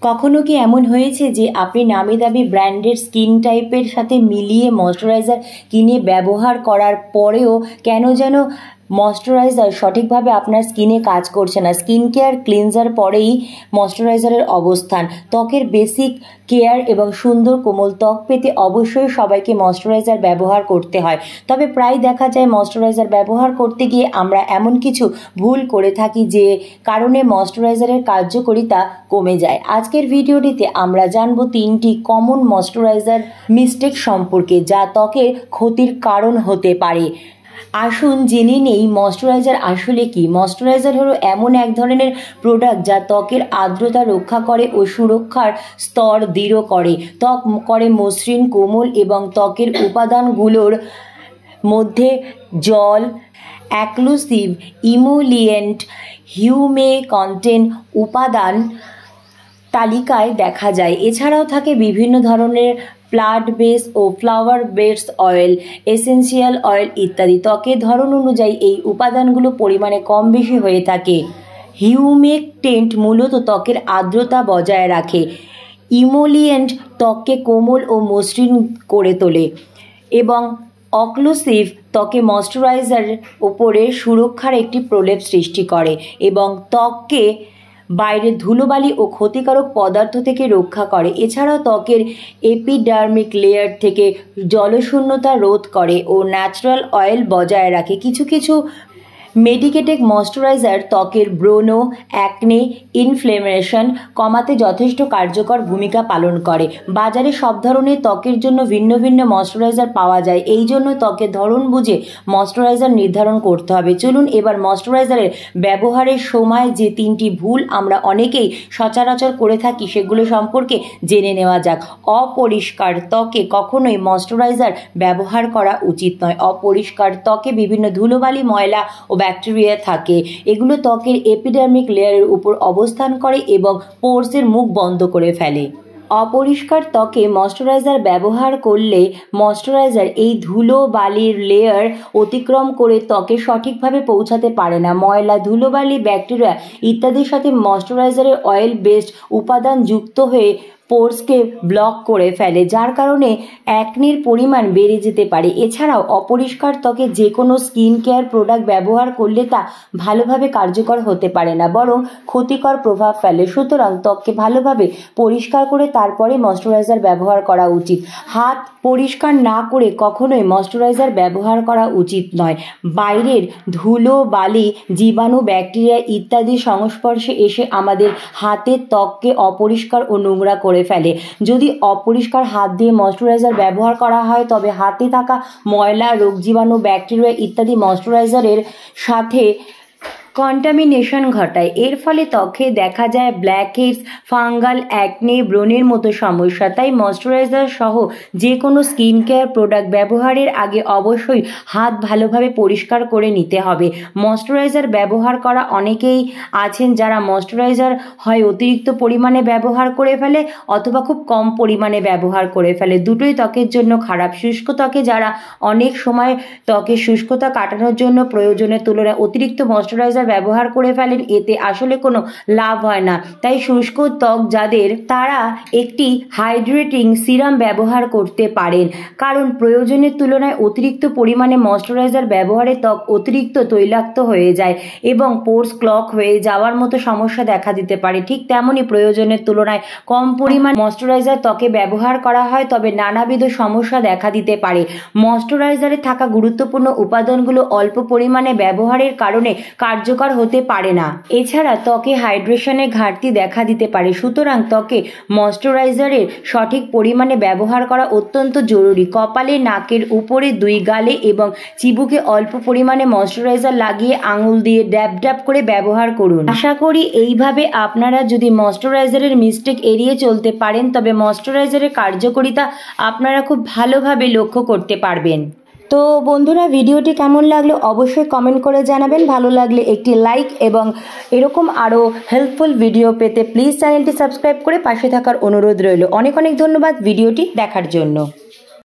কখনো কি এমন হয়েছে যে আপনি নামি দামি ব্র্যান্ডের স্কিন টাইপের সাথে মিলিয়ে ময়শ্চারাইজার কিনে ব্যবহার করার পরেও কেন যেন ময়শ্চারাইজার সঠিকভাবে আপনার স্কিনে কাজ করছে না? স্কিন কেয়ার ক্লিনজার পরেই ময়শ্চারাইজারের অবস্থান। ত্বকের বেসিক কেয়ার এবং সুন্দর কোমল ত্বক পেতে অবশ্যই সবাইকে ময়শ্চারাইজার ব্যবহার করতে হয়। তবে প্রায় দেখা যায় ময়শ্চারাইজার ব্যবহার করতে গিয়ে আমরা এমন কিছু ভুল করে থাকি যে কারণে ময়শ্চারাইজারের কার্যকারিতা কমে যায়। আজকের ভিডিওটিতে আমরা জানবো 3টি কমন ময়শ্চারাইজার মিস্টেক সম্পর্কে যা ত্বকের ক্ষতির কারণ হতে পারে। আসুন জেনে নেই ময়শ্চারাইজার আসলে কি। ময়শ্চারাইজার হলো এমন এক ধরনের প্রোডাক্ট যা ত্বকের আর্দ্রতা রক্ষা করে ও সুরক্ষার স্তর দৃঢ় করে। ত্বক করে মসৃণ, কোমল এবং ত্বকের উপাদানগুলোর মধ্যে জল, অ্যাক্লুসিভ, ইমোলিয়েন্ট, হিউমেকন্টেন্ট উপাদান তালিকায় দেখা যায়। এছাড়াও থাকে বিভিন্ন ধরনের প্লান্ট বেস ও flower base oil, essential oil ইত্যাদি। ত্বকের ধরন অনুযায়ী এই উপাদানগুলো পরিমাণে কম বেশি হয়ে থাকে। হিউমেকটেন্ট মূলত ত্বকের আর্দ্রতা বজায় রাখে। ইমোলিয়েন্ট ত্বককে কোমল ও মসৃণ করে তোলে এবং অক্লুসিভ ত্বকে ময়শ্চারাইজারের ওপরে সুরক্ষার একটি প্রলেপ সৃষ্টি করে এবং ত্বককে বাইরে ধুলোবালি ও ক্ষতিকারক পদার্থ থেকে রক্ষা করে। এছাড়াও ত্বকের এপিডার্মিক লেয়ার থেকে জলশূন্যতা রোধ করে ও ন্যাচারাল অয়েল বজায় রাখে। কিছু কিছু মেডিকেটেড ময়শ্চারাইজার ত্বকের ব্রণ, অ্যাকনে, ইনফ্লেমেশন কমাতে যথেষ্ট কার্যকর ভূমিকা পালন করে। বাজারে সব ধরনের ত্বকের জন্য ভিন্ন ভিন্ন ময়শ্চারাইজার পাওয়া যায়। এই জন্য ত্বকের ধরন বুঝে ময়শ্চারাইজার নির্ধারণ করতে হবে। চলুন এবার ময়শ্চারাইজারের ব্যবহারের সময় যে 3টি ভুল আমরা অনেকেই সচরাচর করে থাকি সেগুলো সম্পর্কে জেনে নেওয়া যাক। অপরিষ্কার ত্বকে কখনোই ময়শ্চারাইজার ব্যবহার করা উচিত নয়। অপরিষ্কার ত্বকে বিভিন্ন ধুলোবালি, ময়লা ও ব্যাকটেরিয়া থাকে। এগুলো ত্বকের এপিডার্মিক লেয়ারের উপর অবস্থান করে এবং পোরসের মুখ বন্ধ করে ফেলে। অপরিষ্কার ত্বকে ময়শ্চারাইজার ব্যবহার করলে ময়শ্চারাইজার এই ধুলো বালির লেয়ার অতিক্রম করে ত্বকে সঠিকভাবে পৌঁছাতে পারে না। ময়লা, ধুলোবালি, ব্যাকটেরিয়া ইত্যাদির সাথে ময়শ্চারাইজারের অয়েল বেসড উপাদান যুক্ত হয়ে পোরসকে ব্লক করে ফেলে, যার কারণে অ্যাকনির পরিমাণ বেড়ে যেতে পারে। এছাড়াও অপরিষ্কার ত্বকে যে কোনো স্কিন কেয়ার প্রোডাক্ট ব্যবহার করলে তা ভালোভাবে কার্যকর হতে পারে না, বরং ক্ষতিকর প্রভাব ফেলে। সুতরাং ত্বককে ভালোভাবে পরিষ্কার করে তারপরে ময়শ্চারাইজার ব্যবহার করা উচিত। হাত পরিষ্কার না করে কখনোই ময়শ্চারাইজার ব্যবহার করা উচিত নয়। বাইরের ধুলো, বালি, জীবাণু, ব্যাকটেরিয়া ইত্যাদির সংস্পর্শে এসে আমাদের হাতের ত্বককে অপরিষ্কার ও নোংরা করে ফেলে। যদি অপরিষ্কার হাত দিয়ে ময়শ্চারাইজার ব্যবহার করা হয় তবে হাতে থাকা ময়লা, রোগ জীবাণু, ব্যাকটেরিয়া ইত্যাদি ময়শ্চারাইজারের সাথে কন্টামিনেশন ঘটায়। এর ফলে ত্বকে দেখা যায় ব্ল্যাকহেডস, ফাঙ্গাল, অ্যাকনে, ব্রণের মতো সমস্যা। তাই ময়শ্চারাইজার সহ যে কোনো স্কিন কেয়ার প্রোডাক্ট ব্যবহারের আগে অবশ্যই হাত ভালোভাবে পরিষ্কার করে নিতে হবে। ময়শ্চারাইজার ব্যবহার করা অনেকেই আছেন যারা ময়শ্চারাইজার হয় অতিরিক্ত পরিমাণে ব্যবহার করে ফেলে অথবা খুব কম পরিমাণে ব্যবহার করে ফেলে। দুটোই ত্বকের জন্য খারাপ। শুষ্ক ত্বকে যারা অনেক সময় ত্বকের শুষ্কতা কাটানোর জন্য প্রয়োজনের তুলনায় অতিরিক্ত ময়শ্চারাইজার ব্যবহার করে ফেলেন, এতে আসলে কোনো লাভ হয় না। তাই শুষ্ক ত্বক যাদের, তারা একটি হাইড্রেটিং সিরাম ব্যবহার করতে পারেন, কারণ প্রয়োজনের তুলনায় অতিরিক্ত পরিমাণে ময়শ্চারাইজার ব্যবহারে ত্বক অতিরিক্ত তৈলাক্ত হয়ে যায় এবং পোরস ক্লগ হয়ে যাওয়ার মতো সমস্যা দেখা দিতে পারে। ঠিক তেমনই প্রয়োজনের তুলনায় কম পরিমাণ ময়শ্চারাইজার ত্বকে ব্যবহার করা হয় তবে নানাবিধ সমস্যা দেখা দিতে পারে। ময়শ্চারাইজারে থাকা গুরুত্বপূর্ণ উপাদানগুলো অল্প পরিমাণে ব্যবহারের কারণে কার্যকর হতে পারে না। এছাড়া ত্বকে হাইড্রেশনের ঘাটতি দেখা দিতে পারে। সুতরাং ত্বকে ময়শ্চারাইজারের সঠিক পরিমাণে ব্যবহার করা অত্যন্ত জরুরি। কপালে, নাকের উপরে, 2 গালে এবং চিবুকে অল্প পরিমাণে ময়শ্চারাইজার লাগিয়ে আঙুল দিয়ে ড্যাব ড্যাব করে ব্যবহার করুন। আশা করি এইভাবে আপনারা যদি ময়শ্চারাইজারের মিস্টেক এড়িয়ে চলতে পারেন তবে ময়শ্চারাইজারের কার্যকারিতা আপনারা খুব ভালোভাবে লক্ষ্য করতে পারবেন। তো বন্ধুরা, ভিডিওটি কেমন লাগলো অবশ্যই কমেন্ট করে জানাবেন। ভালো লাগলে একটি লাইক এবং এরকম আরও হেল্পফুল ভিডিও পেতে প্লিজ চ্যানেলটি সাবস্ক্রাইব করে পাশে থাকার অনুরোধ রইল। অনেক অনেক ধন্যবাদ ভিডিওটি দেখার জন্য।